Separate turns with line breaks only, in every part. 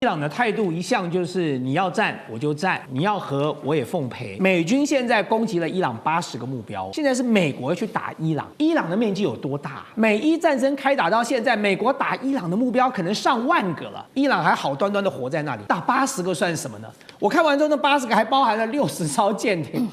伊朗的態度一向就是你要戰我就戰，你要和我也奉陪。美軍現在攻擊了伊朗80個目標，現在是美國去打伊朗。伊朗的面積有多大？美伊戰爭開打到現在，美國打伊朗的目標可能上萬個了，伊朗還好端端的活在那裡，打80個算什麼呢？我看完之後，那80個還包含了60艘艦艇。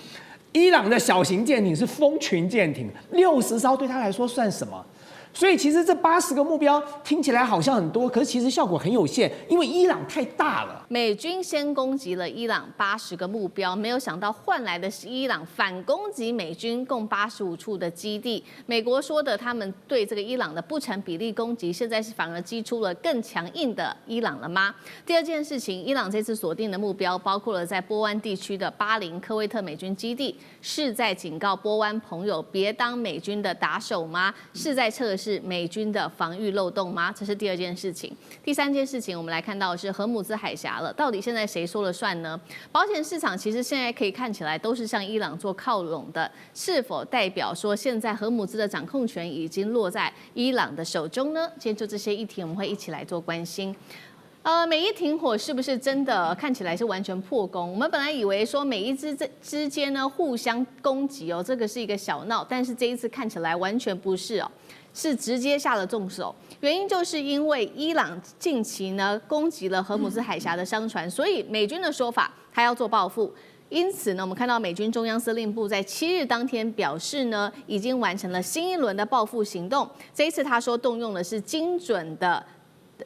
伊朗的小型艦艇是蜂群艦艇，60艘對他來說算什麼？所以其實這80個目標聽起來好像很多，可是其實效果很有限，因為伊朗太大了。
美軍先攻擊了伊朗80個目標，沒有想到換來的是伊朗反攻擊美軍共85處的基地。美國說的他們對這個伊朗的不成比例攻擊，現在是反而擊出了更強硬的伊朗了嗎？第二件事情，伊朗這次鎖定的目標包括了在波灣地區的巴林科威特美軍基地，是在警告波灣朋友別當美軍的打手嗎？是在測試是美軍的防禦漏洞嗎？這是第二件事情。第三件事情，我們來看到的是荷姆茲海峽了，到底現在誰說了算呢？保險市場其實現在可以看起來都是向伊朗做靠攏的，是否代表說現在荷姆茲的掌控權已經落在伊朗的手中呢？今天就這些議題，我们會一起來做關心。美伊停火是不是真的看起來是完全破功？我們本來以為說美伊之間呢互相攻擊哦，這個是一個小鬧，但是這一次看起來完全不是哦。是直接下了重手，原因就是因為伊朗近期呢攻擊了荷姆茲海峽的商船，所以美軍的說法他要做報復。因此呢，我們看到美軍中央司令部在7日當天表示呢，已經完成了新一輪的報復行動。這一次他說動用的是精準的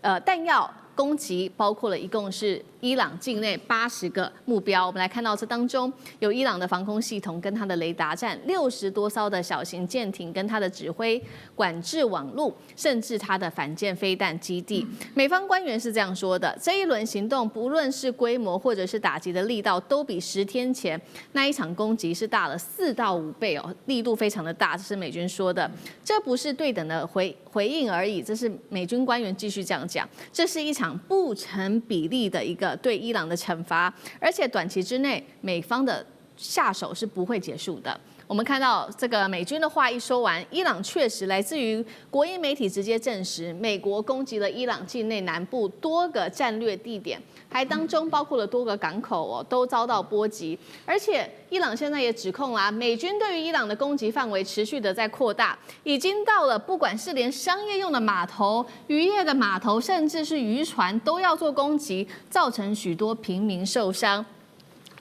彈藥攻擊，包括了一共是伊朗境內80個目標。我們來看到這當中有伊朗的防空系統跟它的雷達站，60多艘的小型艦艇跟它的指揮管制網路，甚至它的反艦飛彈基地。美方官員是這樣說的：這一輪行動不論是規模或者是打擊的力道，都比10天前那一場攻擊是大了4到5倍哦，力度非常的大。這是美軍說的，這不是對等的回應而已，這是美軍官員繼續這樣講，這是一場不成比例的一個對伊朗的懲罰，而且短期之內美方的下手是不會結束的。我們看到這個美軍的話一說完，伊朗確實來自於國營媒體直接證實，美國攻擊了伊朗境內南部多個戰略地點，還當中包括了多個港口哦，都遭到波及。而且伊朗現在也指控啦，美軍對於伊朗的攻擊範圍持續的在擴大，已經到了不管是連商業用的碼頭、漁業的碼頭，甚至是漁船都要做攻擊，造成許多平民受傷。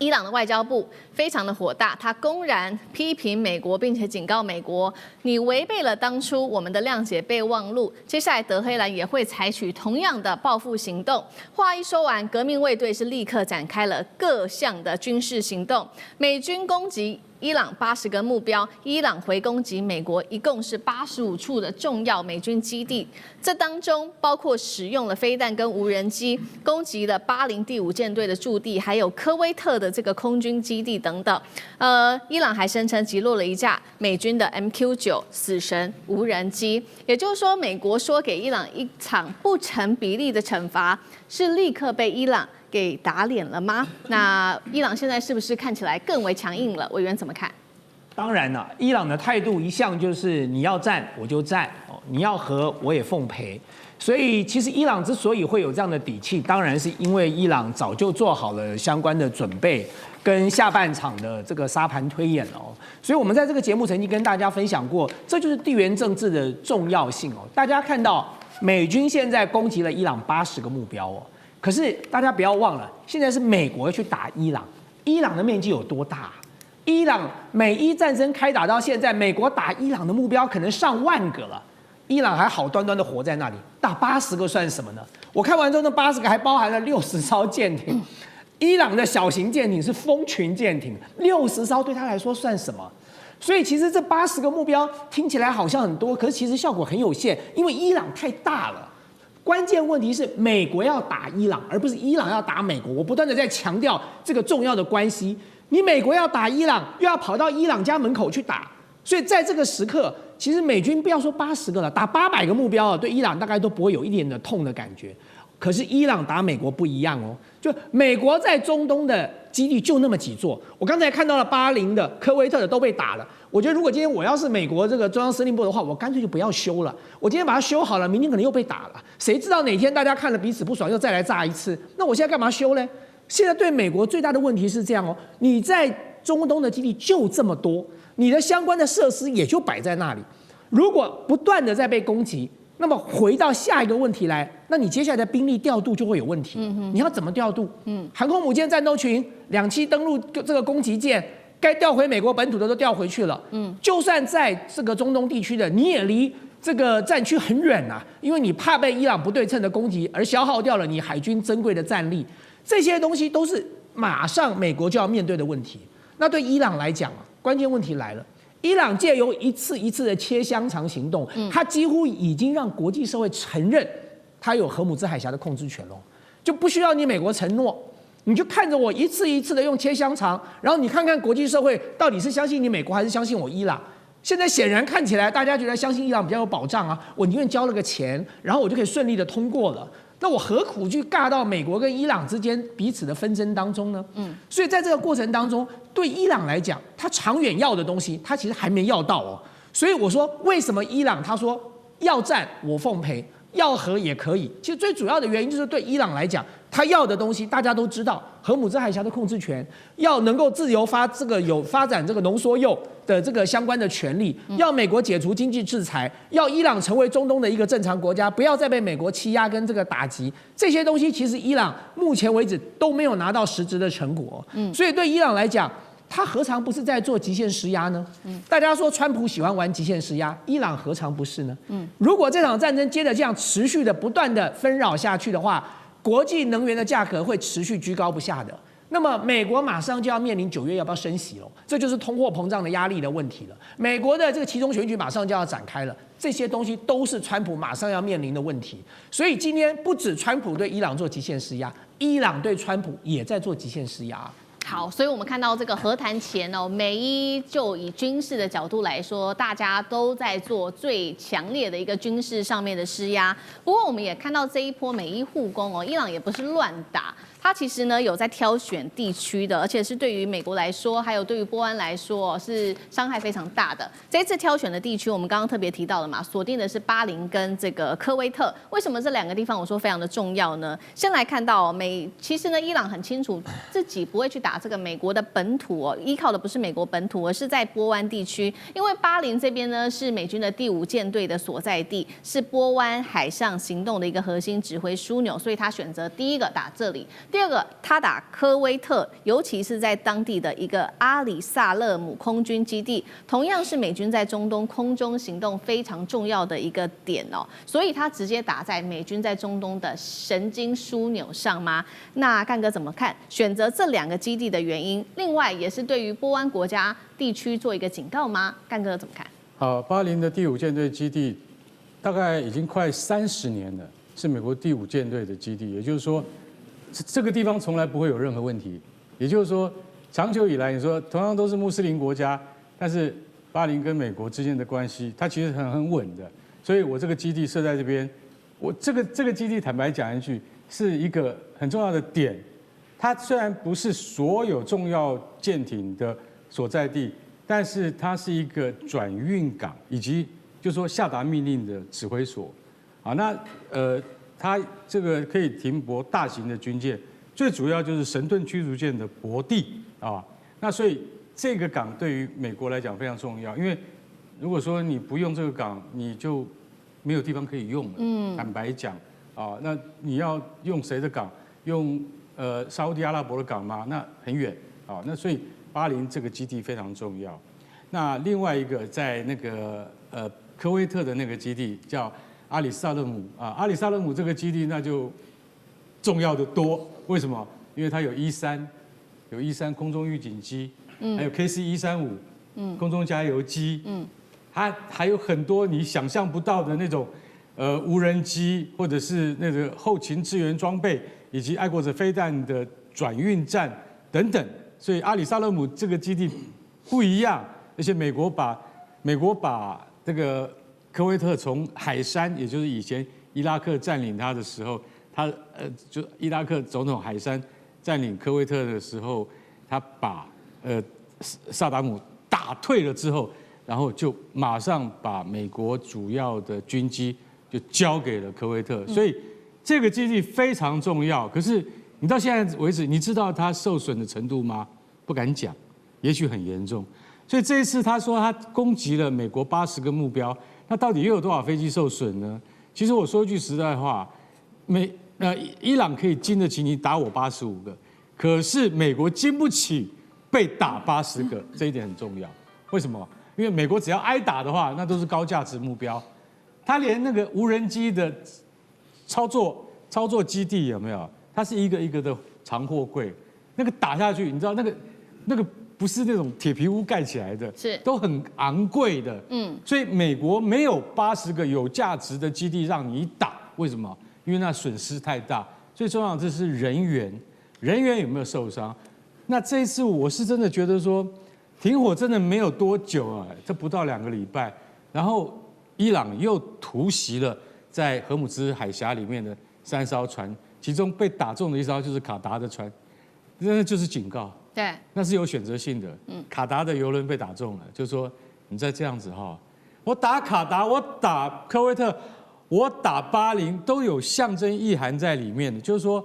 伊朗的外交部非常的火大，他公然批評美國，並且警告美國，你違背了當初我們的諒解備忘錄。接下來德黑蘭也會採取同樣的報復行動。話一說完，革命衛隊是立刻展開了各項的軍事行動，美軍攻擊伊朗80個目標，伊朗回攻擊美國，一共是85處的重要美軍基地。這當中包括使用了飛彈跟無人機，攻擊了巴林第5艦隊的駐地，還有科威特的這個空軍基地等等。伊朗還聲稱擊落了一架美軍的 MQ-9死神無人機。也就是說，美國說給伊朗一場不成比例的懲罰，是立刻被伊朗給打臉了嗎？那伊朗現在是不是看起來更為強硬了？委員怎麼看？
當然了，伊朗的態度一向就是你要戰我就戰，你要和我也奉陪。所以其實伊朗之所以會有這樣的底氣，當然是因為伊朗早就做好了相關的準備跟下半場的這個沙盤推演哦。所以我們在這個節目曾經跟大家分享過，這就是地緣政治的重要性哦。大家看到美軍現在攻擊了伊朗80個目標哦。可是大家不要忘了，現在是美國去打伊朗，伊朗的面積有多大？伊朗美伊戰爭開打到現在，美國打伊朗的目標可能上萬個了，伊朗還好端端的活在那裡，打80個算什麼呢？我看完之後，那80個還包含了60艘艦艇，伊朗的小型艦艇是蜂群艦艇，60艘對他來說算什麼？所以其實這80個目標聽起來好像很多，可是其實效果很有限，因為伊朗太大了。關鍵問題是美國要打伊朗，而不是伊朗要打美國。我不斷的在強調這個重要的關係。你美國要打伊朗，又要跑到伊朗家門口去打，所以在這個時刻，其實美軍不要說80個了，打800個目標啊，對伊朗大概都不會有一點的痛的感覺。可是伊朗打美國不一樣哦，就美國在中東的基地就那麼幾座，我剛才看到了巴林的、科威特的都被打了。我覺得如果今天我要是美國這個中央司令部的話，我乾脆就不要修了。我今天把它修好了，明天可能又被打了，誰知道哪天大家看了彼此不爽又再來炸一次？那我現在幹嘛修呢？現在对美國最大的問題是這樣哦，你在中東的基地就這麼多，你的相關的設施也就擺在那裡，如果不斷的在被攻擊，那麼回到下一個問題來，那你接下來的兵力調度就會有問題。你要怎麼調度？航空母艦戰鬥群2棲登陸這個攻擊艦。該調回美國本土的都調回去了，就算在這個中東地區的，你也離這個戰區很遠啊，因為你怕被伊朗不對稱的攻擊而消耗掉了你海軍珍貴的戰力，這些東西都是馬上美國就要面對的問題。那對伊朗來講啊，關鍵問題來了，伊朗借由一次一次的切香腸行動，它幾乎已經讓國際社會承認它有荷姆茲海峽的控制權了，就不需要你美國承諾。你就看着我一次一次的用切香腸，然後你看看國際社會到底是相信你美國還是相信我伊朗？現在顯然看起來大家覺得相信伊朗比較有保障啊，我寧願交了個錢，然後我就可以順利的通過了。那我何苦去尬到美國跟伊朗之間彼此的紛爭當中呢？所以在這個過程當中，對伊朗來講，他長遠要的東西，他其實還沒要到哦。所以我說，為什麼伊朗他說要戰我奉陪，要和也可以？其實最主要的原因就是對伊朗來講，他要的東西大家都知道，荷姆茲海峽的控制權，要能夠自由发展這個濃縮鈾的這個相關的權利，要美國解除經濟制裁，要伊朗成為中東的一個正常國家，不要再被美國欺壓跟這個打擊。這些東西其實伊朗目前為止都沒有拿到實質的成果。所以對伊朗來講，他何嘗不是在做極限施壓呢？大家說川普喜歡玩極限施壓，伊朗何嘗不是呢？如果這場戰爭接着這樣持續的不斷的紛擾下去的話，國際能源的價格會持續居高不下的。那麼美國馬上就要面臨9月要不要升息了，這就是通貨膨脹的壓力的問題了。美國的這個期中選舉馬上就要展開了，這些東西都是川普馬上要面臨的問題。所以今天不止川普對伊朗做極限施壓，伊朗對川普也在做極限施壓。
好，所以我們看到這個和談前哦，美伊就以軍事的角度來說，大家都在做最強烈的一個軍事上面的施壓。不過我們也看到這一波美伊互攻哦，伊朗也不是亂打。它其實呢有在挑選地區的，而且是對於美國來說，還有對於波灣來說是傷害非常大的。這一次挑選的地區，我們剛剛特別提到了嘛，鎖定的是巴林跟這個科威特。為什麼這兩個地方我說非常的重要呢？先來看到其實呢，伊朗很清楚自己不會去打這個美國的本土哦，依靠的不是美國本土，而是在波灣地區。因為巴林這邊呢是美軍的第5艦隊的所在地，是波灣海上行動的一個核心指揮樞紐，所以他選擇第一個打這裡。第二個，他打科威特，尤其是在當地的一個阿里薩勒姆空軍基地，同樣是美軍在中東空中行動非常重要的一個點哦，所以他直接打在美軍在中東的神經樞紐上嗎？那幹哥怎麼看選擇這2個基地的原因？另外也是對於波灣國家地區做一個警告嗎？幹哥怎麼看？
好，巴林的第5艦隊基地大概已經快30年了，是美國第5艦隊的基地，也就是說，這個地方從來不會有任何問題。也就是說，長久以來，你說同樣都是穆斯林國家，但是巴林跟美國之間的關係，它其實很穩的。所以我這個基地設在這邊，我這個基地坦白講一句，是一個很重要的點。它雖然不是所有重要艦艇的所在地，但是它是一個轉運港，以及就是說下達命令的指揮所。好，那它這個可以停泊大型的軍艦，最主要就是神盾驅逐艦的泊地啊。那所以這個港對於美國來講非常重要，因為如果說你不用這個港，你就沒有地方可以用了。坦白講啊，那你要用誰的港？用沙烏地阿拉伯的港嗎？那很遠啊。那所以巴林這個基地非常重要。那另外一個在那個科威特的那個基地叫阿里薩勒姆啊，阿里薩勒姆這個基地那就重要的多。為什麼？因為它有E3，有E3空中預警機，還有 KC-135，空中加油機，它還有很多你想象不到的那種無人機，或者是那個後勤支援裝備，以及愛國者飛彈的轉運站等等。所以阿里薩勒姆這個基地不一樣，而且美國把這個科威特從海珊，也就是以前伊拉克佔領它的時候，就伊拉克總統海珊佔領科威特的時候，他把薩達姆打打退了之後，然後就馬上把美國主要的軍機就交給了科威特，所以這個基地非常重要。可是你到現在為止，你知道它受損的程度嗎？不敢講，也許很嚴重。所以這一次他說他攻擊了美國80個目標，那到底又有多少飛機受損呢？其實我說一句實在話，伊朗可以經得起你打我85個，可是美國經不起被打80個，這一點很重要。為什麼？因為美國只要挨打的話，那都是高價值目標。他連那個無人機的操作基地有沒有？它是一個一個的長貨櫃，那個打下去，你知道那個不是那種鐵皮屋蓋起來的，
是
都很昂貴的。所以美國沒有80個有價值的基地讓你打，為什麼？因為那損失太大。最重要的是人員有沒有受傷？那這一次我是真的覺得說，停火真的沒有多久啊，這不到2個禮拜，然後伊朗又突襲了在荷姆茲海峽裡面的3艘船，其中被打中的一艘就是卡達的船，那就是警告。
对，
那是有選擇性的。卡達的油輪被打中了，就是說你再這樣子哈，我打卡達，我打科威特，我打巴林，都有象徵意涵在裡面的，就是說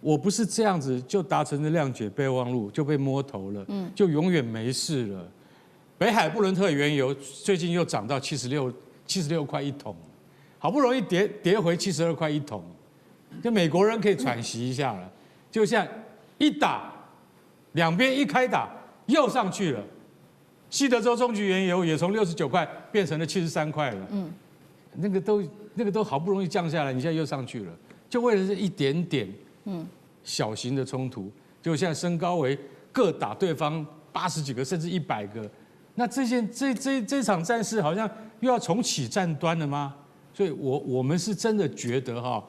我不是這樣子就達成了諒解備忘錄，就被摸頭了，就永遠沒事了。北海布倫特原油最近又漲到76塊一桶，好不容易跌回72塊一桶，就美國人可以喘息一下了。就像一打，兩邊一開打又上去了。西德州中級原油也從69塊變成了73塊了。那個都好不容易降下來，你现在又上去了，就為了這一點點小型的衝突，就現在升高為各打對方80幾個甚至100個。那這場戰事好像又要重啟戰端了嗎？所以我們是真的覺得哈，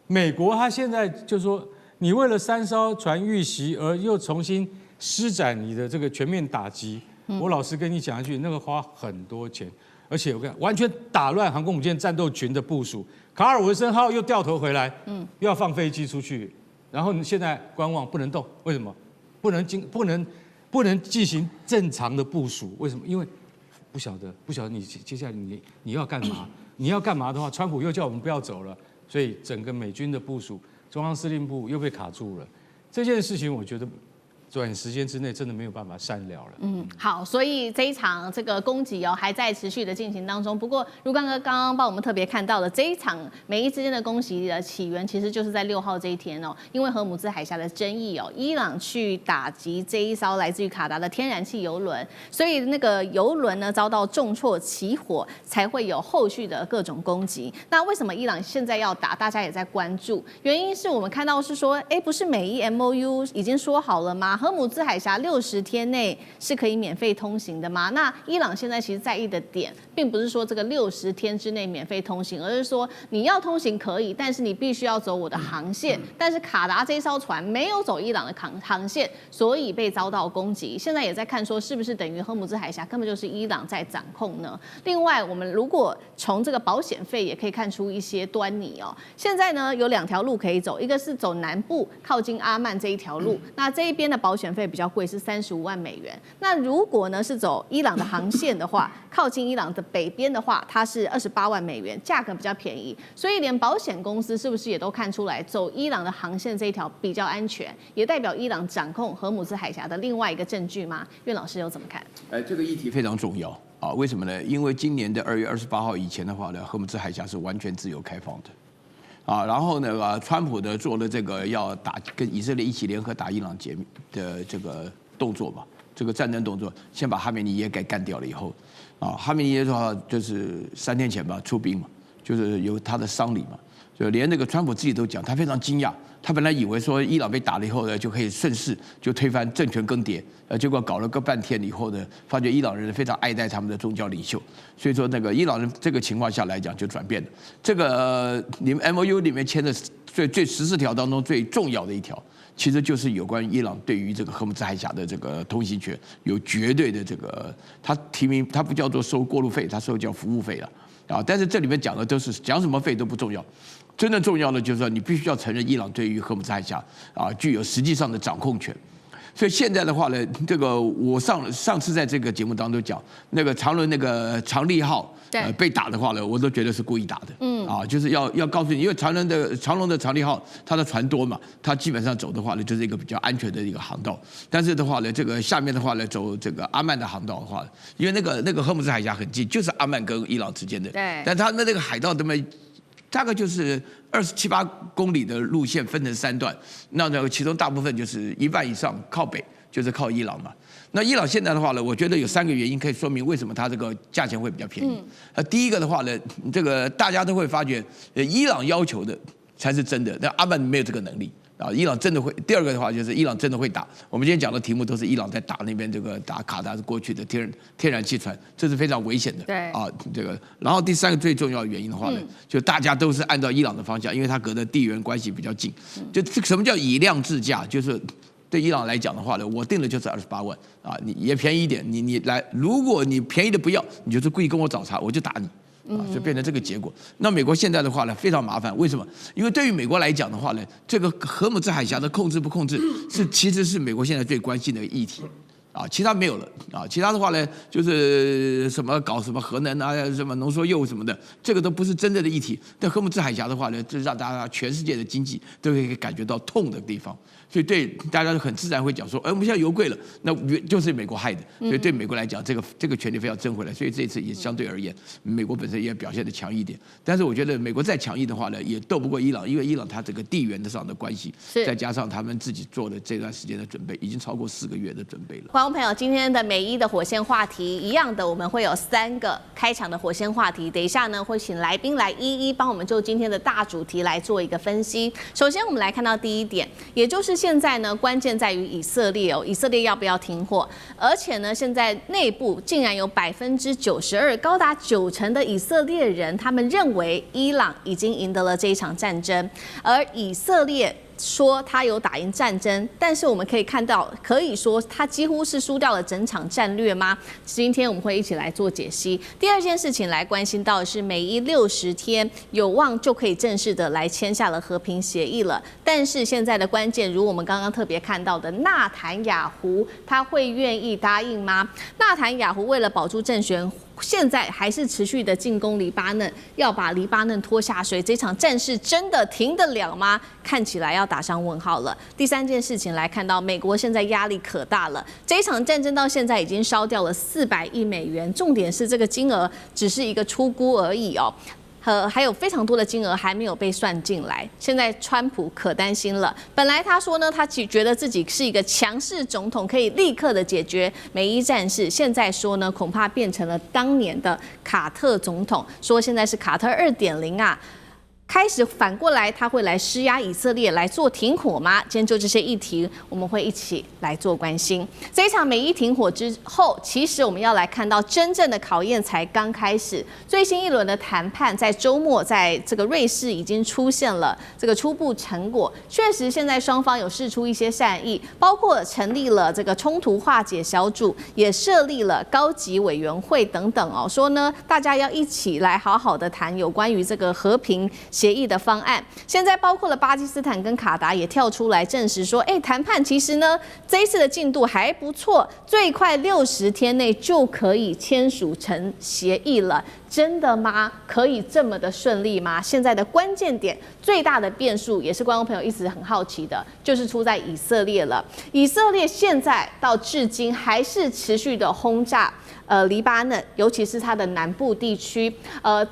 美國他現在就說，你為了3艘船遇襲而又重新施展你的這個全面打擊，我老實跟你講一句，那個花很多錢，而且我看完全打亂航空母艦戰鬥群的部署。卡爾文森號又掉頭回來，又要放飛機出去，然後你現在觀望不能動，為什麼？不能進行正常的部署，為什麼？因為不曉得你接下来你要幹嘛？你要幹嘛的話，川普又叫我們不要走了，所以整個美軍的部署，中央司令部又被卡住了。這件事情，我覺得短時間之內真的沒有辦法善了了。
好，所以這一場這個攻擊還在持續的進行當中。不過，如剛哥剛剛幫我們特別看到的這一場美伊之間的攻擊的起源，其實就是在6號這一天哦，因為荷姆茲海峽的爭議哦，伊朗去打擊這一艘來自於卡達的天然氣油輪，所以那個油輪呢遭到重挫起火，才會有後續的各種攻擊。那為什麼伊朗現在要打？大家也在關注，原因是我們看到是說，不是美伊 MOU 已經說好了嗎？荷姆茲海峽60天內是可以免費通行的嗎？那伊朗現在其實在意的點，並不是說這個60天之內免費通行，而是說你要通行可以，但是你必須要走我的航線。但是卡達這艘船沒有走伊朗的航線，所以被遭到攻擊。現在也在看說，是不是等於荷姆茲海峽根本就是伊朗在掌控呢？另外，我們如果從這個保險費也可以看出一些端倪哦。現在呢有2條路可以走，一個是走南部靠近阿曼這一條路，那這一邊的保險費比較貴，是35萬美元。那如果呢是走伊朗的航線的話，靠近伊朗的北邊的話，它是28萬美元，價格比較便宜。所以連保險公司是不是也都看出來，走伊朗的航線這一條比較安全，也代表伊朗掌控荷姆茲海峽的另外一個證據嗎？苑老師又怎麼看？
這個議題非常重要啊！為什麼呢？因為今年的2月28號以前的話呢，荷姆茲海峽是完全自由開放的。然後呢，川普的做了這個要跟以色列一起聯合打伊朗的這個動作嘛，這個戰爭動作，先把哈梅尼耶給幹掉了以後，哈梅尼耶的話就是3天前吧出兵嘛，就是有他的喪禮嘛，就連那個川普自己都講，他非常驚訝，他本來以為說伊朗被打了以後呢，就可以順勢就推翻政權更迭，結果搞了個半天以後呢，發覺伊朗人非常愛戴他們的宗教領袖，所以說那個伊朗人這個情況下來講就轉變了。這個你們 MOU 裡面簽的最14條當中最重要的一條，其實就是有關伊朗對於這個荷姆茲海峽的這個通行權有絕對的這個，他提名他不叫做收過路費，他收叫服務費了但是這裡面講的都是講什麼費都不重要。真正重要的就是說，你必須要承認伊朗對於荷姆茲海峽具有實際上的掌控權。所以現在的話呢，這個我上次在這個節目當中講，那個長榮那個長利號被打的話呢，我都覺得是故意打的，就是要告訴你，因為長榮的長利號它的船多嘛，它基本上走的話呢，就是一個比較安全的一個航道。但是的話呢，這個下面的話呢，走這個阿曼的航道的話，因為那個荷姆斯海峽很近，就是阿曼跟伊朗之間的，
对，
但它的那個海道這麼大概就是27、8公里的路線分成3段，那其中大部分就是一半以上靠北，就是靠伊朗嘛。那伊朗現在的話呢，我覺得有3個原因可以說明為什麼它這個價錢會比較便宜。第一個的話呢，這個大家都會發覺，伊朗要求的才是真的，但阿曼沒有這個能力。伊朗真的會。第二個的話就是伊朗真的會打。我們今天講的題目都是伊朗在打那邊這個打卡達過去的天然氣船，這是非常危險的。
對啊，
這個。然後第3個最重要的原因的話呢，就大家都是按照伊朗的方向，因為它隔的地緣關係比較近。就這什麼叫以量制價？就是對伊朗來講的話呢，我定的就是28萬啊，你也便宜一點，你來，如果你便宜的不要，你就是故意跟我找茬，我就打你。就變成這個結果。那美國現在的話呢，非常麻煩。為什麼？因為對於美國來講的話呢，這個荷姆斯海峽的控制不控制，其實是美國現在最關心的議題。其他沒有了其他的話呢，就是什麼搞什麼核能啊，什麼濃縮鈾什麼的，這個都不是真正的議題。但荷姆斯海峽的話呢，這讓大家全世界的經濟都可以感覺到痛的地方。所以對大家很自然會講說，我們現在油貴了，那就是美國害的。所以對美國來講，這個權利非要爭回來。所以這次也相對而言，美國本身也表現得強一點。但是我覺得美國再強硬的話呢，也鬥不過伊朗，因為伊朗它這個地緣上的關係，再加上他們自己做的這段時間的準備，已經超過4個月的準備了。
觀眾朋友，今天的美伊的火線話題一樣的，我們會有3個開場的火線話題。等一下呢，會請來賓來一一幫我們就今天的大主題來做一個分析。首先，我們來看到第一點，也就是現在呢，關鍵在於以色列哦，以色列要不要停火？而且呢，現在內部竟然有92%，高達90%的以色列人，他們認為伊朗已經贏得了這一場戰爭，而以色列說他有打贏戰爭，但是我們可以看到，可以說他幾乎是輸掉了整場戰略嗎？今天我們會一起來做解析。第二件事情來關心到的是，美伊60天有望就可以正式的來簽下了和平協議了，但是現在的關鍵，如我們剛剛特別看到的，納坦雅胡他會願意答應嗎？納坦雅胡為了保住政權，現在還是持續的進攻黎巴嫩，要把黎巴嫩拖下水。這場戰事真的停得了嗎？看起來要打上問號了。第3件事情來看到，美國現在壓力可大了。這一場戰爭到現在已經燒掉了400億美元，重點是這個金額只是一個初估而已哦。還有非常多的金額還沒有被算進來，現在川普可擔心了。本來他說呢，他覺得自己是一個強勢總統，可以立刻的解決美伊戰事。現在說呢，恐怕變成了當年的卡特總統，說現在是卡特2.0啊。開始反過來，他會來施壓以色列來做停火嗎？今天就這些議題，我們會一起來做關心。這一場美伊停火之後，其實我們要來看到真正的考驗才剛開始。最新一輪的談判在週末，在這個瑞士已經出現了這個初步成果。確實，現在雙方有釋出一些善意，包括成立了這個衝突化解小組，也設立了高級委員會等等哦。說呢，大家要一起來好好的談有關於這個和平協議的方案，現在包括了巴基斯坦跟卡達也跳出來證實說，談判其實呢這一次的進度還不錯，最快60天內就可以簽署成協議了。真的嗎？可以這麼的順利嗎？現在的關鍵點，最大的變數，也是觀眾朋友一直很好奇的，就是出在以色列了。以色列現在到至今還是持續的轟炸黎巴嫩，尤其是它的南部地區，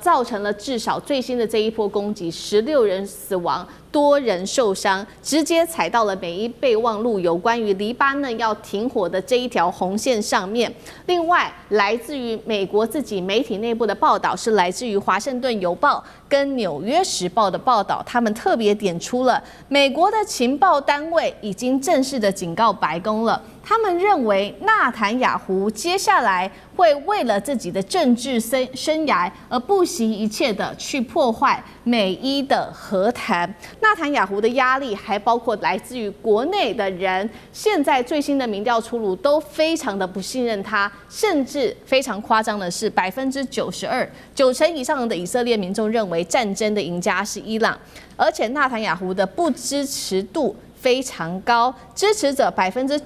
造成了至少最新的這一波攻擊，16人死亡，多人受傷，直接踩到了美伊備忘錄有關於黎巴嫩要停火的這一條紅線上面。另外，來自於美國自己媒體內部的報道，是來自於華盛頓郵報跟紐約時報的報道，他們特別點出了美國的情報單位已經正式的警告白宮了。他們認為納坦雅胡接下來會為了自己的政治生涯而不惜一切的去破壞美伊的和談。納坦雅胡的壓力還包括來自於國內的人，現在最新的民調出爐都非常的不信任他，甚至非常誇張的是92%，90%以上的以色列民眾認為戰爭的贏家是伊朗，而且納坦雅胡的不支持度非常高，支持者93%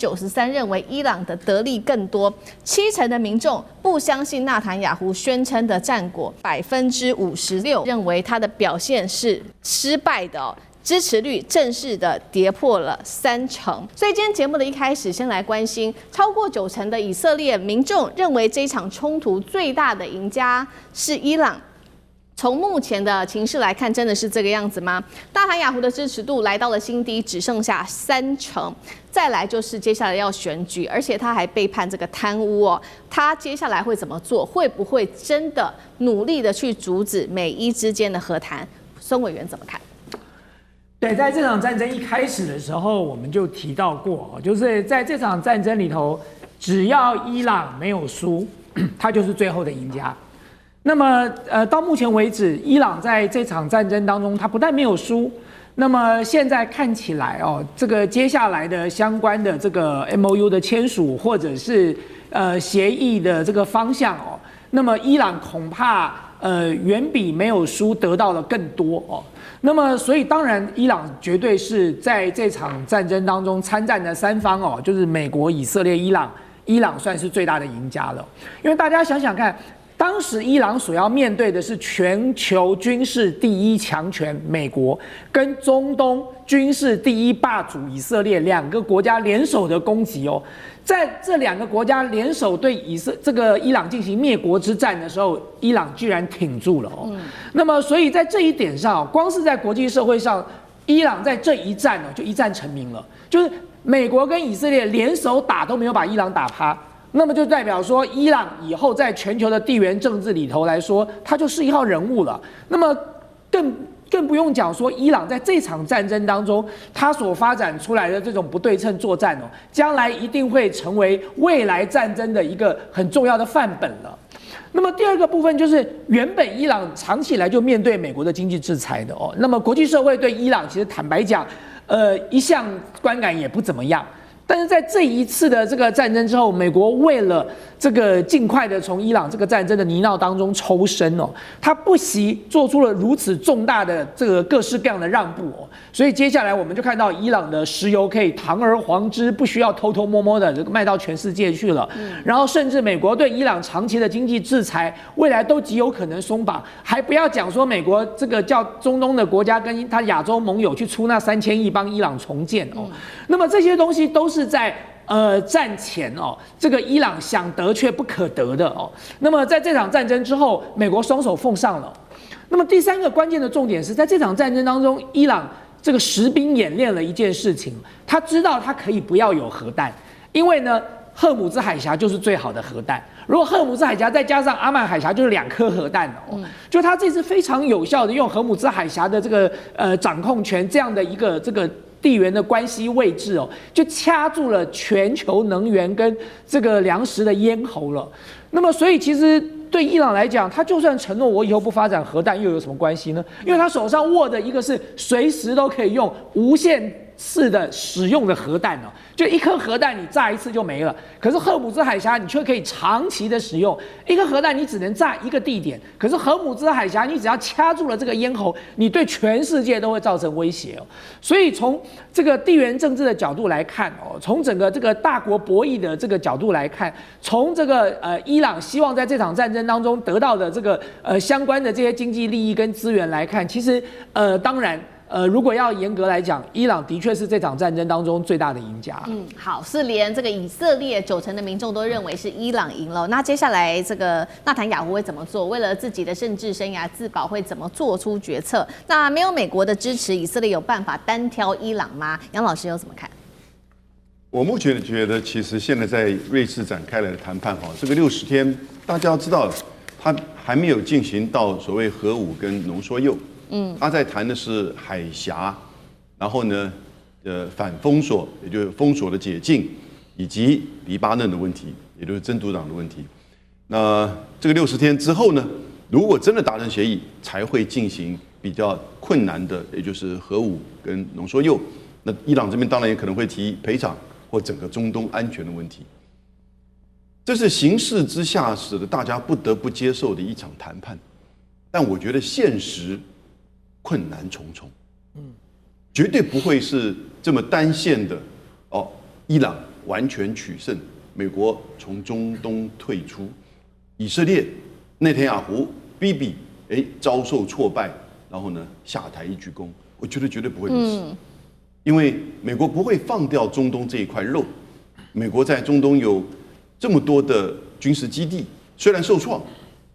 認為伊朗的得利更多，70%的民眾不相信納坦雅胡宣稱的戰果，56%認為他的表現是失敗的哦。支持率正式的跌破了30%，所以今天節目的一開始，先來關心超過90%的以色列民眾認為這場衝突最大的贏家是伊朗。從目前的情勢來看，真的是這個樣子嗎？納坦雅胡的支持度來到了新低，只剩下30%。再來就是接下來要選舉，而且他還被判這個貪污哦。他接下來會怎麼做？會不會真的努力的去阻止美伊之間的和談？孫委員怎麼看？
對，在這場戰爭一開始的時候，我們就提到過，就是在這場戰爭裡頭，只要伊朗沒有輸，他就是最後的贏家。那麼，到目前為止，伊朗在這場戰爭當中，他不但沒有輸，那麼現在看起來哦，這個接下來的相關的這個 MOU 的簽署，或者是協議的這個方向哦，那麼伊朗恐怕遠比沒有輸得到的更多哦。那麼，所以當然，伊朗絕對是在這場戰爭當中參戰的三方哦，就是美國、以色列、伊朗算是最大的贏家了。因為大家想想看，當時伊朗所要面對的是全球軍事第一強權美國，跟中東軍事第一霸主以色列兩個國家聯手的攻擊哦。在這兩個國家聯手對伊朗進行滅國之戰的時候，伊朗居然挺住了哦。那麼，所以在這一點上，光是在國際社會上，伊朗在這一戰哦就一戰成名了，就是美國跟以色列聯手打都沒有把伊朗打趴，那麼就代表說，伊朗以後在全球的地緣政治裡頭來說，它就是一號人物了。那麼更不用講說，伊朗在這場戰爭當中，它所發展出來的這種不對稱作戰哦，將來一定會成為未來戰爭的一個很重要的範本了。那麼第二個部分就是，原本伊朗長期以來就面對美國的經濟制裁的哦，那麼國際社會對伊朗其實坦白講，一向觀感也不怎麼樣。但是在這一次的這個戰爭之後，美國為了這個盡快的從伊朗這個戰爭的泥淖當中抽身哦，他不惜做出了如此重大的這個各式各樣的讓步哦，所以接下來我們就看到伊朗的石油可以堂而皇之，不需要偷偷摸摸的賣到全世界去了，然後甚至美國對伊朗長期的經濟制裁，未來都極有可能鬆綁，還不要講說美國這個叫中東的國家跟他亞洲盟友去出那3000億幫伊朗重建哦，那麼這些東西都是在戰前哦，這個伊朗想得卻不可得的哦。那麼在這場戰爭之後，美國雙手奉上了。那麼第三個關鍵的重點是在這場戰爭當中，伊朗這個實兵演練了一件事情，他知道他可以不要有核彈，因為呢，荷姆茲海峽就是最好的核彈。如果荷姆茲海峽再加上阿曼海峽，就是2顆核彈哦。就他這次非常有效的用荷姆茲海峽的這個掌控權這樣的一個這個地緣的關係位置哦，就掐住了全球能源跟這個糧食的咽喉了。那麼，所以其實對伊朗來講，他就算承諾我以後不發展核彈，又有什麼關係呢？因為他手上握的一個是隨時都可以用無限次的使用的核彈哦，就一顆核彈你炸一次就沒了。可是荷姆茲海峽你卻可以長期的使用，一顆核彈你只能炸一個地點，可是荷姆茲海峽你只要掐住了這個咽喉，你對全世界都會造成威脅哦。所以從這個地緣政治的角度來看哦，從整個這個大國博弈的這個角度來看，從這個伊朗希望在這場戰爭當中得到的這個相關的這些經濟利益跟資源來看，其實當然。如果要嚴格來講，伊朗的確是這場戰爭當中最大的贏家。
好，是連這個以色列90%的民眾都認為是伊朗贏了。那接下來這個納坦雅胡會怎麼做？為了自己的政治生涯自保，會怎麼做出決策？那沒有美國的支持，以色列有辦法單挑伊朗嗎？楊老師又怎麼看？
我目前覺得，其實現在在瑞士展開了談判哈，這個60天，大家要知道，它還沒有進行到所謂核武跟濃縮鈾。他在談的是海峽，然後呢，反封鎖，也就是封鎖的解禁，以及黎巴嫩的問題，也就是真主黨的問題。那這個60天之後呢，如果真的達成協議，才會進行比較困難的，也就是核武跟濃縮鈾。那伊朗這邊當然也可能會提賠償或整個中東安全的問題。這是形勢之下使得大家不得不接受的一場談判，但我覺得現實困難重重。絕對不會是這麼單線的哦。伊朗完全取勝，美國從中東退出，以色列內塔尼亞胡、比比遭受挫敗，然後呢下台一鞠躬，我覺得絕對不會如此。因為美國不會放掉中東這一塊肉，美國在中東有這麼多的軍事基地，雖然受創，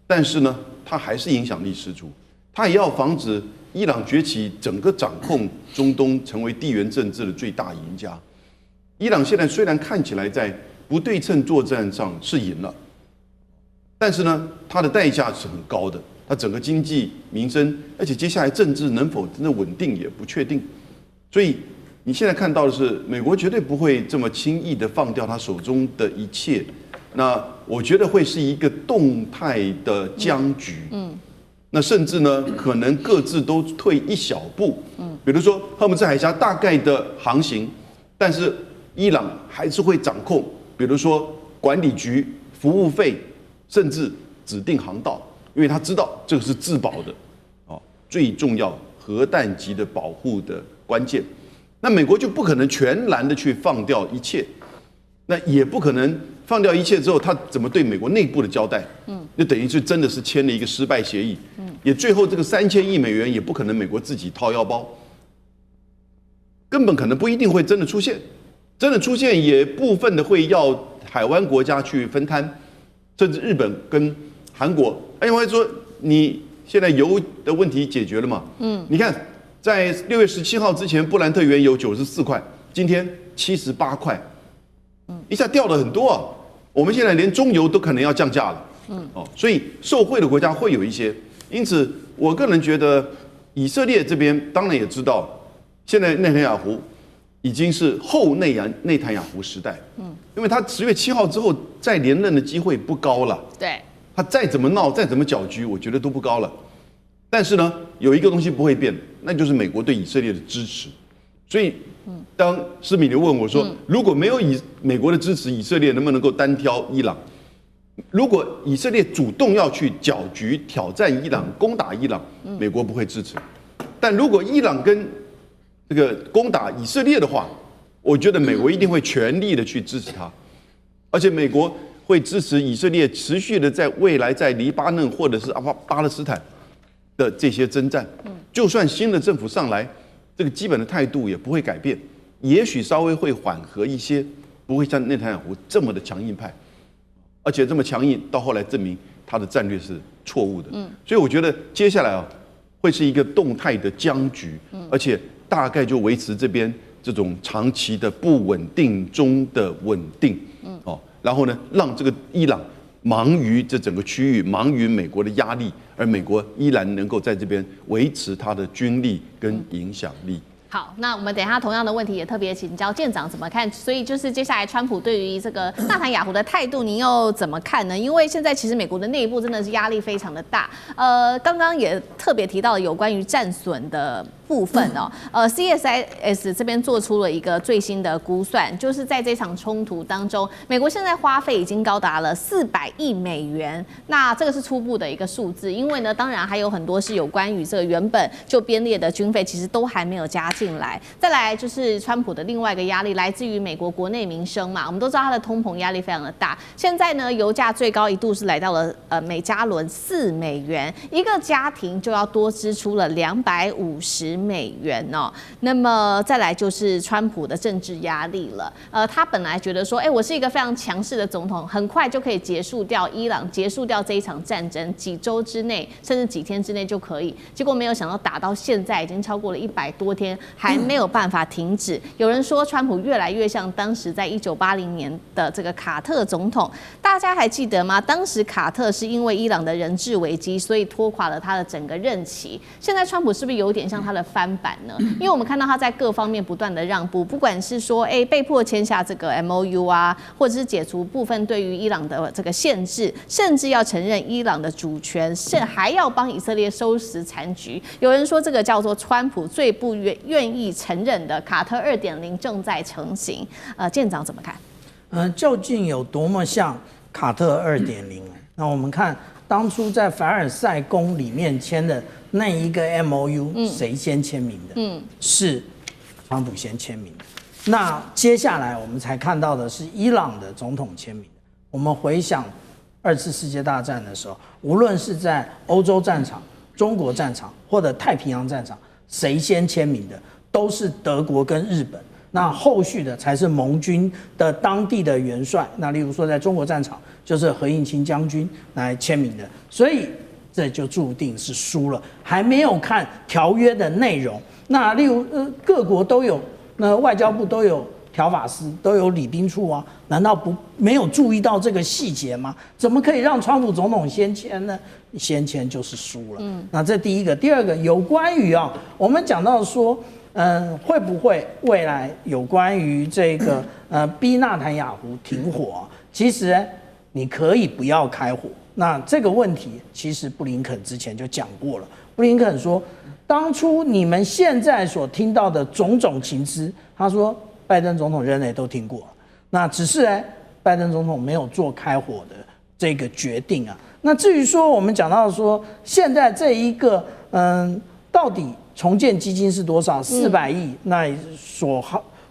但是呢，它還是影響力十足。它也要防止伊朗崛起，整個掌控中東，成為地緣政治的最大贏家。伊朗現在雖然看起來在不對稱作戰上是贏了，但是呢，它的代價是很高的，它整個經濟民生，而且接下來政治能否真的穩定也不確定，所以。你現在看到的是，美國絕對不會這麼輕易的放掉他手中的一切，那我覺得會是一個動態的僵局。那甚至呢，可能各自都退一小步。比如說荷姆茲海峽大概的航行，但是伊朗還是會掌控，比如說管理局、服務費，甚至指定航道，因為他知道這個是自保的，最重要核彈級的保護的關鍵。那美國就不可能全然的去放掉一切，那也不可能放掉一切之後，他怎麼對美國內部的交代？就等於是真的是簽了一個失敗協議。也最後這個3000億美元也不可能美國自己掏腰包，根本可能不一定會真的出現，真的出現也部分的會要海灣國家去分攤，甚至日本跟韓國。我會說你現在油的問題解決了嘛？你看。在6月17號之前，布蘭特原油94塊，今天78塊，一下掉了很多啊！我們現在連中油都可能要降價了，所以受惠的國家會有一些。因此，我個人覺得以色列這邊當然也知道，現在內塔尼亞胡已經是後內塔尼亞胡時代，因為他10月7號之後再連任的機會不高了，
對，他
再怎麼鬧，再怎麼攪局，我覺得都不高了。但是呢，有一個東西不會變，那就是美國對以色列的支持。所以，當施米留問我說，如果沒有美國的支持，以色列能不能夠單挑伊朗？如果以色列主動要去攪局、挑戰伊朗、攻打伊朗，美國不會支持。但如果伊朗跟這個攻打以色列的話，我覺得美國一定會全力的去支持他，而且美國會支持以色列持續的在未來在黎巴嫩或者是巴勒斯坦的這些征戰，就算新的政府上來，這個基本的態度也不會改變，也許稍微會緩和一些，不會像內塔尼亞胡這麼的強硬派，而且這麼強硬，到後來證明他的戰略是錯誤的。所以我覺得接下來會是一個動態的僵局，而且大概就維持這邊這種長期的不穩定中的穩定，然後呢，讓這個伊朗忙於這整個區域，忙於美國的壓力，而美國依然能夠在這邊維持它的軍力跟影響力。
好，那我們等一下同樣的問題也特別請教艦長怎麼看。所以就是接下來川普對於這個內塔尼亞胡的態度，您又怎麼看呢？因為現在其實美國的內部真的是壓力非常的大。剛剛也特別提到有關於戰損的部分哦。CSIS 這邊做出了一個最新的估算，就是在這場衝突當中，美國現在花費已經高達了400億美元。那這個是初步的一個數字，因為呢，當然還有很多是有關於這個原本就編列的軍費，其實都還沒有加進來。再來就是川普的另外一個壓力來自於美國國內民生嘛，我們都知道它的通膨壓力非常的大。現在呢，油價最高一度是來到了每加侖4美元，一個家庭就要多支出了250美元哦。那麼再來就是川普的政治壓力了。他本來覺得說，我是一個非常強勢的總統，很快就可以結束掉伊朗，結束掉這一場戰爭，幾周之內甚至幾天之內就可以。結果沒有想到打到現在已經超過了100多天，還沒有辦法停止。有人說川普越來越像當時在1980年的這個卡特總統，大家還記得嗎？當時卡特是因為伊朗的人質危機，所以拖垮了他的整個任期。現在川普是不是有點像他的翻版呢？因為我們看到他在各方面不斷的讓步，不管是說被迫簽下這個 MOU 啊，或者是解除部分對於伊朗的這個限制，甚至要承認伊朗的主權，還要幫以色列收拾殘局。有人說這個叫做川普最不願意承認的卡特2.0正在成型。艦長怎麼看？
究竟有多麼像卡特2.0？那我們看當初在凡爾賽宮裡面簽的那一個 MOU，誰先簽名的？是川普先簽名的。那接下來我們才看到的是伊朗的總統簽名的。我們回想2次世界大戰的時候，無論是在歐洲戰場、中國戰場或者太平洋戰場，誰先簽名的都是德國跟日本。那後續的才是盟軍的當地的元帥。那例如說在中國戰場，就是何應钦將軍來簽名的。所以這就注定是輸了，還沒有看條約的內容。那例如各國都有。那外交部都有條法司，都有禮賓處啊，難道沒有注意到這個細節嗎？怎麼可以讓川普總統先簽呢？先簽就是輸了。那這第一個，第二個有關於我們講到說，會不會未來有關於這個逼納坦雅胡停火？其實你可以不要開火。那這個問題其實布林肯之前就講過了，布林肯說。當初你們現在所聽到的種種情資，他說拜登總統人類都聽過了，那只是拜登總統沒有做開火的這個決定啊。那至於說我們講到說現在這一個到底重建基金是多少？400億，那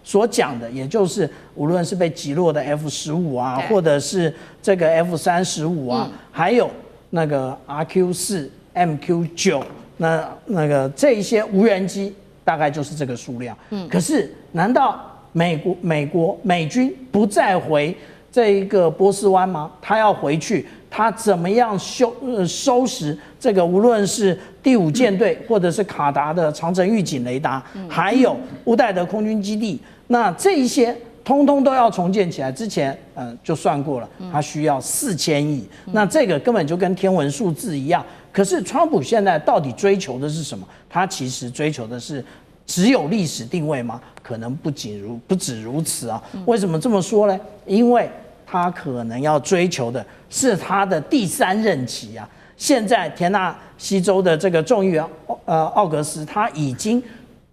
所講的也就是無論是被擊落的 F-15啊，或者是這個 F-35啊，還有那個 RQ-4、MQ-9。那個這一些無人機大概就是這個數量。可是難道美軍不再回這一個波斯灣嗎？他要回去，他怎麼樣收拾這個？無論是第5艦隊，或者是卡達的長程預警雷達，還有烏代德空軍基地，那這一些通通都要重建起來。之前就算過了，它需要4000億。那這個根本就跟天文數字一樣。可是川普現在到底追求的是什麼？他其實追求的是只有歷史定位嗎？可能不止如此啊。為什麼這麼說呢？因為他可能要追求的是他的第3任期啊。現在田納西州的這個眾議員奧格斯，他已經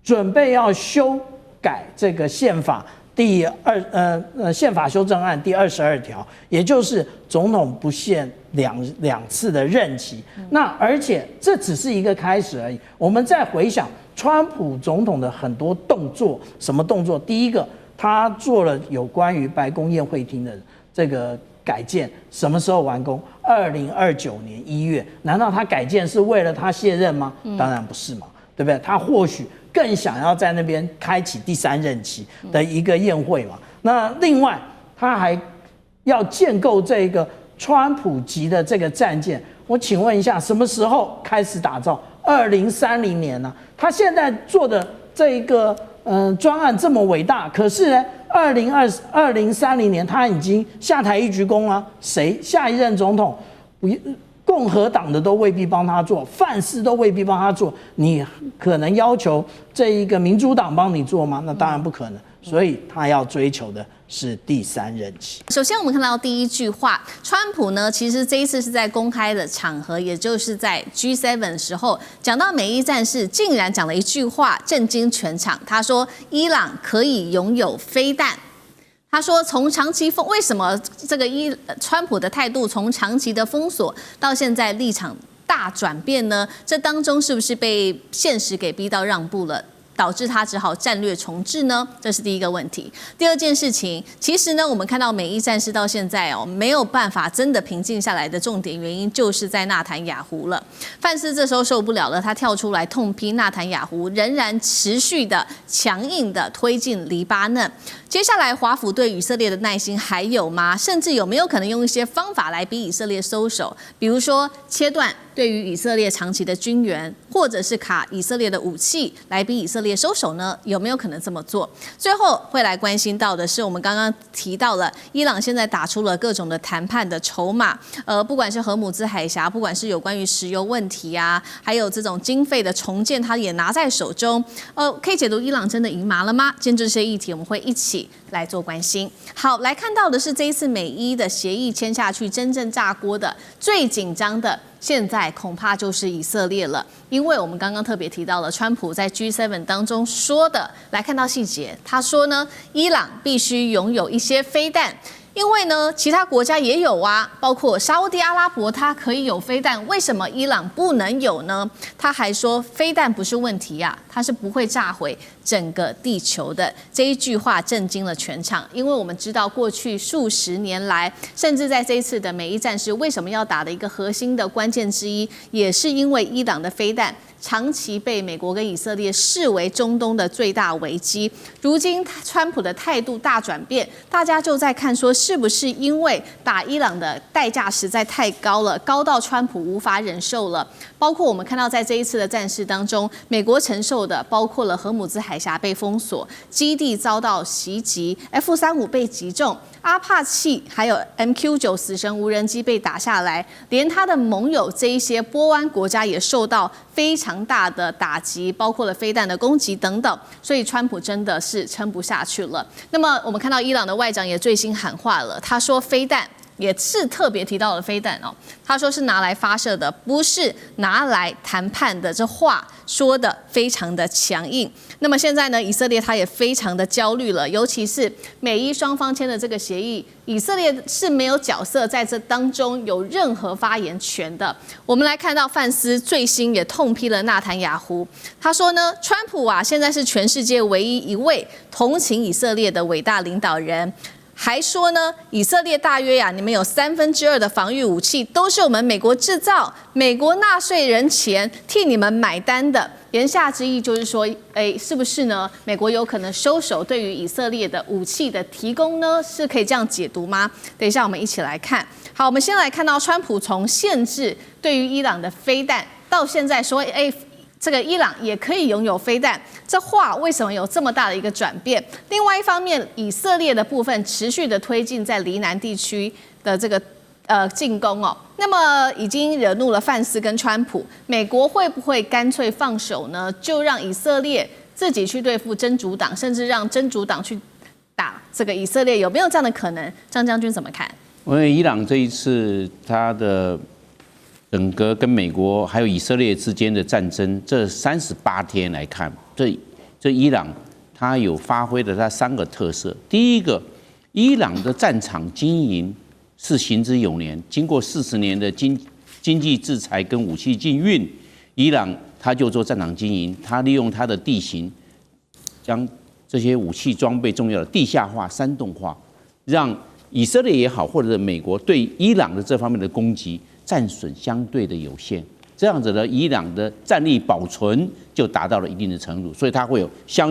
準備要修改這個憲法憲法修正案第22條，也就是總統不限兩次的任期。那而且這只是一個開始而已。我們再回想川普总統的很多動作，什麼動作？第一個，他做了有關於白宮宴會廳的這個改建，什麼時候完工？2029年1月。難道他改建是為了他卸任嗎？當然不是嘛，對不對？他或許更想要在那邊開啟第3任期的一個宴會嘛。那另外，他還要建構這個川普級的這個戰艦。我請問一下，什麼時候開始打造？2030年呢？他現在做的這一個專案這麼偉大，可是呢，2030年他已經下台一鞠躬了。誰下一任總統共和黨的都未必幫他做，范斯都未必幫他做，你可能要求這一個民主黨幫你做嗎？那當然不可能。所以他要追求的是第3任期。
首先，我們看到第一句話，川普呢，其實這一次是在公開的場合，也就是在 G7 的時候，講到美伊戰事，竟然講了一句話，震驚全場。他說，伊朗可以擁有飛彈。他說，從長期為什麼這個川普的態度從長期的封鎖到現在立場大轉變呢？這當中是不是被現實給逼到讓步了？導致他只好戰略重置呢？這是第一個問題。第二件事情，其實呢，我們看到美伊戰事到現在沒有辦法真的平靜下來的重點原因，就是在納坦雅胡了。范斯這時候受不了了，他跳出來痛批納坦雅胡仍然持續的強硬的推進黎巴嫩。接下來，華府對以色列的耐心還有嗎？甚至有沒有可能用一些方法來逼以色列收手？比如說切斷對於以色列長期的軍援，或者是卡以色列的武器來逼以色列收手呢？有沒有可能這麼做？最後會來關心到的是，我們剛剛提到了伊朗現在打出了各種的談判的籌碼，不管是荷姆茲海峽，不管是有關於石油問題啊，還有這種經費的重建，他也拿在手中。可以解讀伊朗真的贏麻了嗎？今天這些議題我們會一起來做關心。好，來看到的是這一次美伊的協議簽下去，真正炸鍋的、最緊張的，現在恐怕就是以色列了。因為我們剛剛特別提到了川普在 G7 當中說的，來看到細節，他說呢，伊朗必須擁有一些飛彈。因為呢，其他國家也有啊，包括沙烏地阿拉伯，它可以有飛彈，為什麼伊朗不能有呢？他還說飛彈不是問題啊，它是不會炸毀整個地球的。這一句話震驚了全場，因為我們知道過去數十年來，甚至在這一次的美伊戰事，為什麼要打的一個核心的關鍵之一，也是因為伊朗的飛彈長期被美國跟以色列視為中東的最大危機。如今川普的態度大轉變，大家就在看說，是不是因為打伊朗的代價實在太高了，高到川普無法忍受了。包括我們看到在這一次的戰事當中，美國承受的包括了荷姆茲海峽被封鎖，基地遭到襲擊 ，F-35被擊中，阿帕契還有 MQ-9死神無人機被打下來，連他的盟友這一些波灣國家也受到非常大的打擊，包括了飛彈的攻擊等等，所以川普真的是撐不下去了。那麼我們看到伊朗的外長也最新喊話了，他說飛彈也是特別提到了飛彈哦，他說是拿來發射的，不是拿來談判的，這話說的非常的強硬。那麼現在呢，以色列他也非常的焦慮了，尤其是美伊雙方簽的這個協議，以色列是沒有角色在這當中有任何發言權的。我們來看到范斯最新也痛批了納坦雅胡，他說呢，川普啊現在是全世界唯一一位同情以色列的偉大領導人。還說呢，以色列大約你們有2/3的防禦武器都是我們美國製造，美國納稅人錢替你們買單的。言下之意就是說，是不是呢？美國有可能收手對於以色列的武器的提供呢？是可以這樣解讀嗎？等一下我們一起來看。好，我們先來看到川普從限制對於伊朗的飛彈，到現在說，這個伊朗也可以擁有飛彈，這話為什麼有這麼大的一個轉變？另外一方面，以色列的部分持續的推進在黎南地區的這個進攻哦，那麼已經惹怒了范斯跟川普，美國會不會乾脆放手呢？就讓以色列自己去對付真主黨，甚至讓真主黨去打這個以色列，有沒有這樣的可能？張將軍怎麼看？
因為伊朗這一次他的整個跟美國還有以色列之間的戰爭，這38天來看，這伊朗它有發揮的它3個特色。第一個，伊朗的戰場經營是行之有年，經過40年的經濟制裁跟武器禁運，伊朗它就做戰場經營，它利用它的地形，將這些武器裝備重要的地下化、山洞化，讓以色列也好，或者是美國對伊朗的這方面的攻擊戰損相對的有限，這樣子呢，伊朗的戰力保存就達到了一定的程度，所以它會有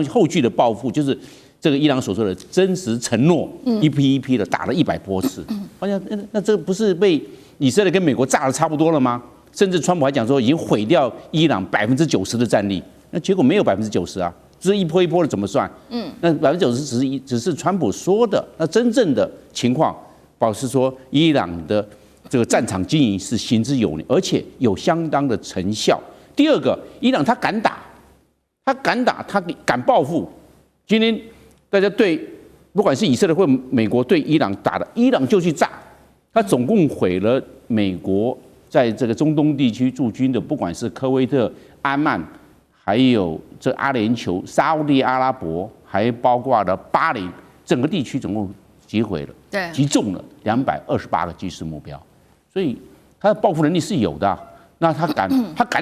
後續的報復，就是這個伊朗所說的真實承諾，一批一批的打了100多次。發現那這不是被以色列跟美國炸得差不多了嗎？甚至川普還講說已經毀掉伊朗90%的戰力，那結果沒有90%啊，這一波一波的怎麼算？那90%只是川普說的，那真正的情況表示說伊朗的這個戰場經營是行之有年，而且有相當的成效。第二個，伊朗他敢打，他敢報復。今天大家對不管是以色列或美國對伊朗打的，伊朗就去炸，他總共毀了美國在這個中東地區駐軍的，不管是科威特、阿曼，還有這阿聯酋、沙烏地阿拉伯，還包括了巴林，整個地區總共擊毀了，擊中了228個軍事目標。所以他的報復能力是有的，那他敢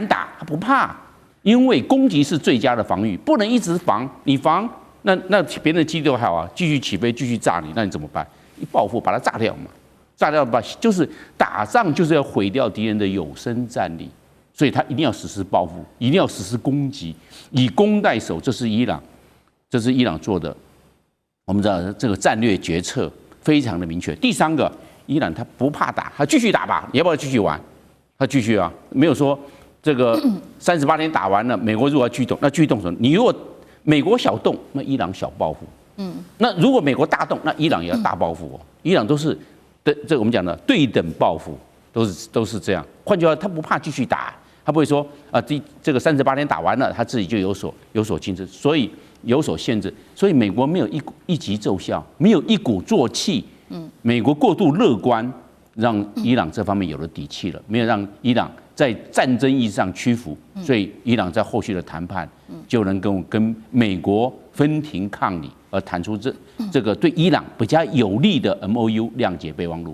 打，他不怕，因為攻擊是最佳的防禦，不能一直防，你防那別人的基地都好啊，繼續起飛，繼續炸你，那你怎麼辦？一報復把它炸掉嘛，炸掉就是打仗就是要毀掉敵人的有生戰力，所以他一定要實施報復，一定要實施攻擊，以攻代守，這是伊朗做的，我們知道這個戰略決策非常的明確。第三個，伊朗他不怕打，他繼續打吧，你要不要繼續玩？他繼續啊，沒有說這個38天打完了，美國如果要繼續動，那繼續動什麼？你如果美國小動，那伊朗小報復。那如果美國大動，那伊朗也要大報復哦。伊朗都是這我們講的對等報復，都是這樣。換句話說，他不怕繼續打，他不會說這個38天打完了，他自己就有所禁止，所以有所限制。所以美國沒有一擊奏效，沒有一鼓作氣。美國過度樂觀，讓伊朗這方面有了底氣了，沒有讓伊朗在戰爭意義上屈服，所以伊朗在後續的談判就能跟美國分庭抗禮，而談出這個對伊朗比較有利的 MOU 諒解備忘錄。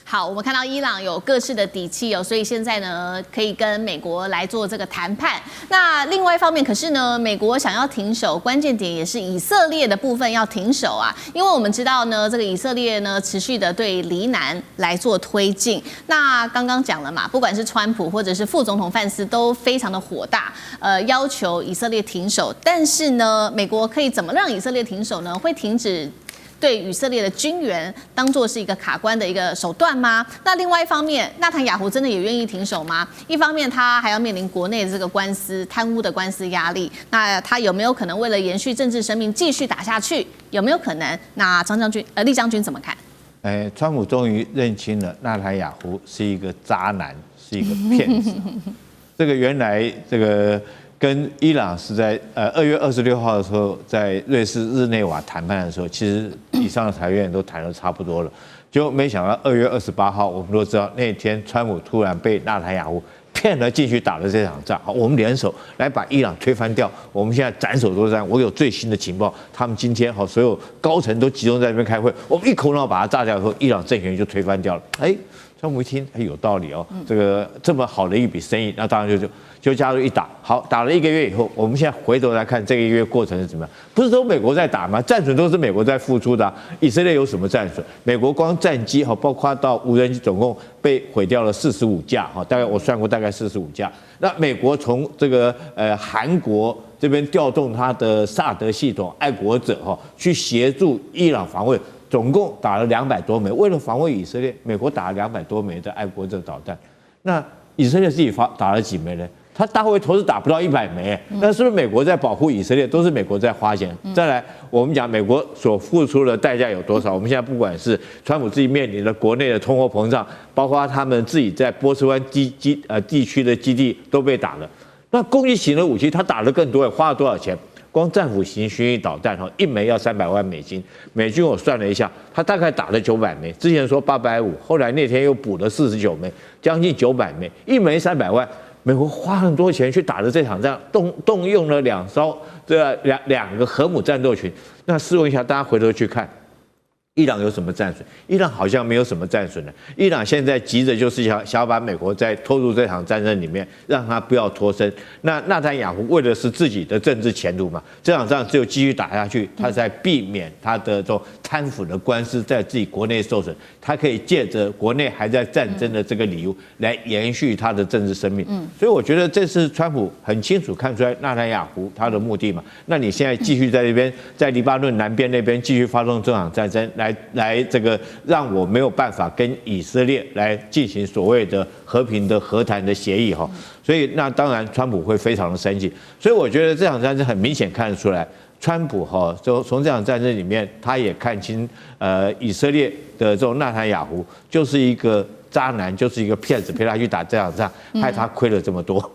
好，我們看到伊朗有各式的底氣哦，所以現在呢可以跟美國來做這個談判。那另外一方面，可是呢，美國想要停手，關鍵點也是以色列的部分要停手啊，因為我們知道呢，這個以色列呢持續的對黎南來做推進。那剛剛講了嘛，不管是川普或者是副總統范斯都非常的火大，要求以色列停手。但是呢，美國可以怎麼讓以色列停手呢？会停止对以色列的軍援當作是一個卡關的一個手段嗎？那另外一方面，納坦雅胡真的也願意停手嗎？一方面他還要面臨國內的這個官司、貪污的官司壓力，那他有沒有可能為了延續政治生命繼續打下去？有沒有可能？那厲將軍怎麼看？
川普終於認清了納坦雅胡是一個渣男，是一個騙子。這個原來這個。跟伊朗是在2月26號的時候，在瑞士日內瓦談判的時候，其實以上的台院都談得差不多了，就沒想到2月28號，我們都知道那天川普突然被納坦雅胡騙了進去打了這場仗。好，我們聯手來把伊朗推翻掉。我們現在斬首作戰，我有最新的情報，他們今天所有高層都集中在那邊開會，我們一口腦把它炸掉以後，伊朗政權就推翻掉了。川普一聽，有道理哦，這個這麼好的一筆生意，那當然就加入一打。好，打了1個月以後，我們現在回頭來看這個1個月過程是怎麼樣？不是都美國在打嗎？戰損都是美國在付出的啊。以色列有什麼戰損？美國光戰機包括到無人機，總共被毀掉了45架大概我算過大概45架。那美國從這個韓國這邊調動他的薩德系統愛國者去協助伊朗防衛。總共打了200多枚，為了防衛以色列，美國打了200多枚的愛國者導彈。那以色列自己打了幾枚呢？他大回頭是打不到100枚，那是不是美國在保護以色列？都是美國在花錢。再來，我們講美國所付出的代價有多少？我們現在不管是川普自己面臨的國內的通貨膨脹，包括他們自己在波斯灣地區的基地都被打了。那攻擊型的武器，他打了更多，花了多少錢？光戰斧型巡弋導彈1枚要300萬美金，美軍我算了一下，他大概打了900枚，之前說850，後來那天又補了49枚，將近900枚，1枚300萬，美國花很多錢去打了這場仗，動用了兩個核武戰鬥群。那試問一下，大家回頭去看。伊朗有什麼戰損？伊朗好像沒有什麼戰損了。伊朗現在急着就是想要把美國再拖入這場戰爭裡面，讓他不要脫身。那納坦雅胡為的是自己的政治前途嘛？這場仗只有繼續打下去，他才避免他的這種貪腐的官司在自己國內受損。他可以借着國內還在戰爭的這個理由來延續他的政治生命。所以我覺得這是川普很清楚看出來納坦雅胡他的目的嘛。那你現在繼續在那邊，在黎巴嫩南邊那邊繼續發動這場戰爭。來這個讓我沒有辦法跟以色列來進行所謂的和平的和談的協議哈，所以那當然川普會非常的生氣，所以我覺得這場戰爭很明顯看得出來，川普就從這場戰爭裡面他也看清以色列的這種納坦雅胡就是一個渣男，就是一個騙子，陪他去打這場仗，害他虧了這麼多。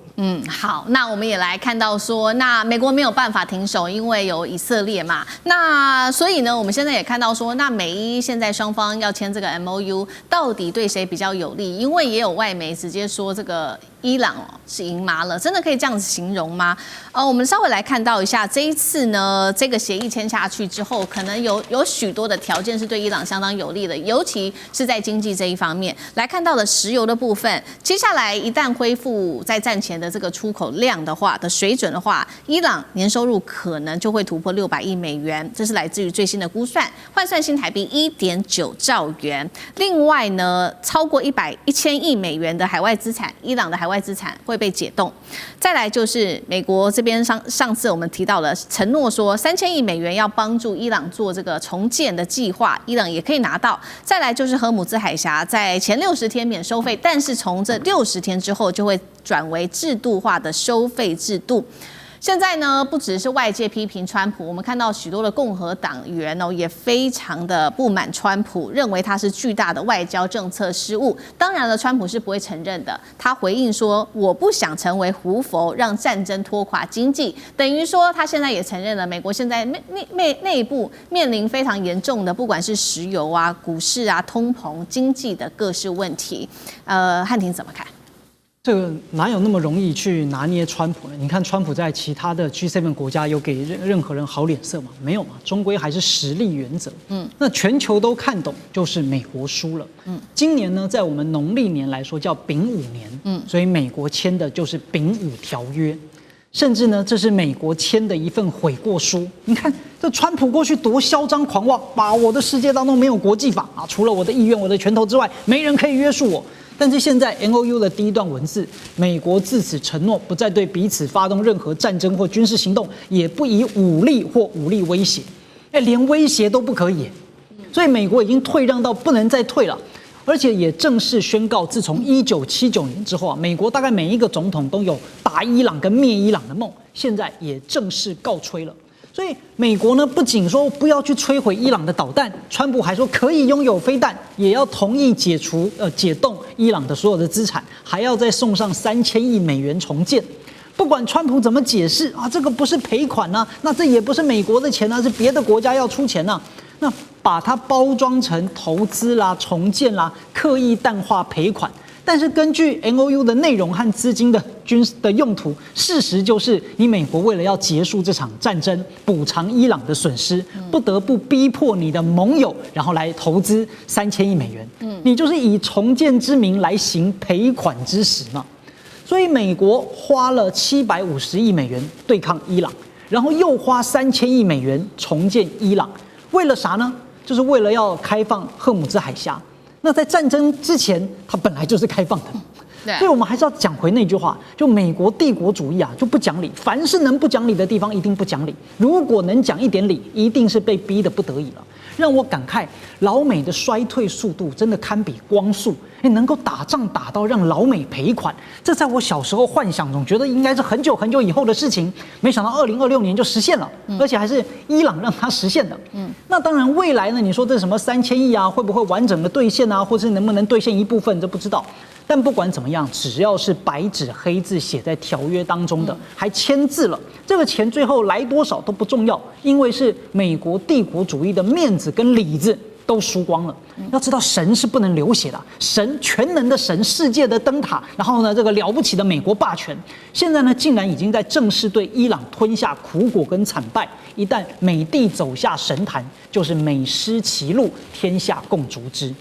好，那我們也來看到說，那美國沒有辦法停手，因為有以色列嘛。那所以呢，我們現在也看到說，那美伊現在雙方要簽這個 MOU， 到底對誰比較有利？因為也有外媒直接說這個伊朗是贏麻了，真的可以這樣子形容嗎？我們稍微來看到一下，這一次呢，這個協議簽下去之後，可能有許多的條件是對伊朗相當有利的，尤其是在經濟這一方面。來看到的石油的部分，接下來一旦恢復在戰前的這個出口量的話的水準的話，伊朗年收入可能就會突破600億美元，這是來自於最新的估算，換算新台幣1.9兆元。另外呢，超過1000億美元的海外資產，伊朗的海外資產會被解凍。再來就是美國這邊上次我們提到了承諾說3000億美元要幫助伊朗做這個重建的計劃，伊朗也可以拿到。再來就是荷姆茲海峽在前60天免收費，但是從這60天之後就會轉為制度化的收費制度。現在呢，不只是外界批評川普，我們看到許多的共和黨員也非常的不滿川普，認為他是巨大的外交政策失誤。當然了，川普是不會承認的。他回應說：“我不想成為胡佛，讓戰爭拖垮經濟。”等於說，他現在也承認了，美國現在內部面臨非常嚴重的，不管是石油啊、股市啊、通膨、經濟的各式問題。漢庭怎麼看？
這個哪有那麼容易去拿捏川普呢？你看川普在其他的 G7 国家有給任何人好臉色吗？没有嘛，終歸還是實力原則。那全球都看懂，就是美國輸了。今年呢，在我們農曆年來說叫丙午年，所以美國簽的就是丙午條約。甚至呢，這是美國簽的一份悔過書。你看，這川普過去多囂張狂妄，把我的世界當中沒有國際法啊，除了我的意願、我的拳頭之外，沒人可以約束我。但是現在 NOU 的第一段文字，美國自此承諾不再對彼此發動任何戰爭或軍事行動，也不以武力或武力威脅。連威脅都不可以，所以美國已經退讓到不能再退了。而且也正式宣告，自從1979年之後啊，美国大概每一個總統都有打伊朗跟滅伊朗的夢，現在也正式告吹了。所以美國呢，不僅說不要去摧毀伊朗的導彈，川普還說可以擁有飛彈，也要同意解凍伊朗的所有的資產，還要再送上3000億美元重建。不管川普怎麼解釋啊，這個不是賠款啊，那這也不是美國的錢啊，是別的國家要出錢啊。那把它包裝成投資啦、重建啦，刻意淡化賠款。但是根據 NOU 的內容和資金的用途，事實就是你美國為了要結束這場戰爭，補償伊朗的損失，不得不逼迫你的盟友，然後來投資3000億美元。你就是以重建之名來行賠款之實嘛。所以美國花了750億美元對抗伊朗，然後又花3000億美元重建伊朗，為了啥呢？就是為了要開放荷姆茲海峽。那在戰爭之前，它本來就是開放的，所以我們還是要講回那句話，就美國帝國主義啊，就不講理，凡是能不講理的地方一定不講理，如果能講一點理，一定是被逼得不得已了。讓我感慨，老美的衰退速度真的堪比光速，能夠打仗打到讓老美賠款，這在我小時候幻想中覺得應該是很久很久以後的事情，沒想到2026年就實現了，而且還是伊朗讓它實現的。那當然未來呢，你說這什麼3000億啊，會不會完整的兌現啊，或是能不能兌現一部分，這不知道。但不管怎麼樣，只要是白紙黑字寫在條約當中的，還簽字了，這個錢最後來多少都不重要，因為是美國帝國主義的面子跟裡子都輸光了。要知道神是不能流血的，神全能的神，世界的燈塔，然後呢，這個了不起的美國霸權，現在呢竟然已經在正式对伊朗吞下苦果跟慘敗。一旦美帝走下神壇，就是美失其路，天下共逐之。